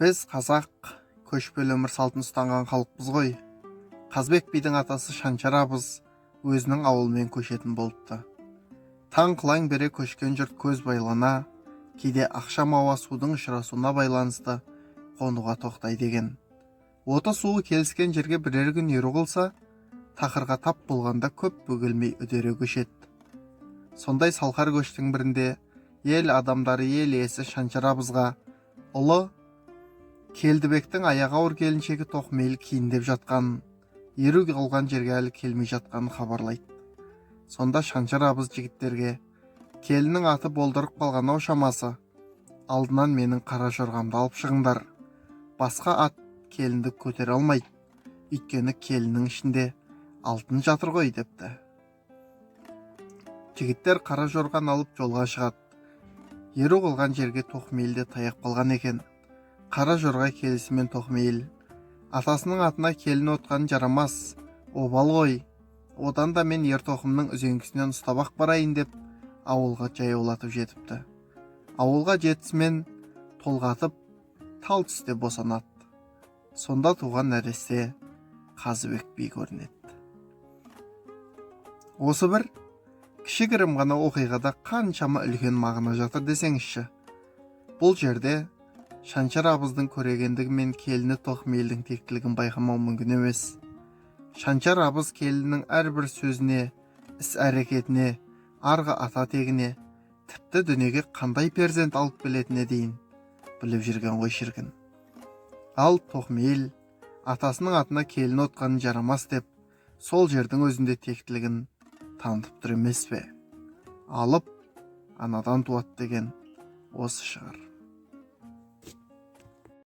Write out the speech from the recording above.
Біз қазақ көшпелі өмір салтын ұстанған халықпыз ғой. Қазыбек бидің атасы Шаншар абыз өзінің ауылымен көшетін болыпты. Таң қылаң бере көшкен жұрт көз байлана, кейде ақшам ауа судың ұшырасуына байланысты қонуға тоқтай деген. Оты суы келіскен жерге бірер күн еру қылса, тақырға тап болғанда көп бөгелмей үдере көшеді. Сондай салқар көштің бірінде ел адамдары ел иесі Шаншар абызға ұлы Келдібектің аяғы ауыр келіншегі тоқмейіл кейіндеп жатқан, еру қалған жерге әлі келмей жатқанын хабарлайды. Сонда Шаншар абыз жігіттерге, келіннің аты болдырып қалған ау шамасы, алдынан менің қара жорғамды алып шығыңдар. Басқа ат келінді көтере алмайды, өйткені келіннің ішінде алтын жатыр ғой депті. Жігіттер қара жорған алып жолға шығады. Еру қалған жерге тоқмейілде таяп қалған екен. Қара жорға келісімен тоқмейіл, атасының атына келін отқан жарамас, обал ғой, одан да мен ер тоқымның үзеңгісінен ұстап барайын деп ауылға жаяулатып жетіпті. Ауылға жетісімен толғатып тал түсте босанады. Сонда туған нәресте Қазыбек би көрінеді. Осы бір кішігірім ғана оқиғада қаншама үлкен мағына жатыр десеңізші. Бұл жерде Шаншар абыздың көрегендігі мен келіні тоқмейілдің тектілігін байқамау мүмкін емес. Шаншар абыз келіннің әрбір сөзіне, іс-әрекетіне, арғы ата тегіне, тіпті дүниеге қандай перзент алып келетіне дейін біліп жүрген ғой шіркін. Ал тоқмейіл атасының атына келін отқанын жарамас деп, сол жердің өзінде тектілігін танытып тұр емес пе? Алып анадан туады деген осы шығар.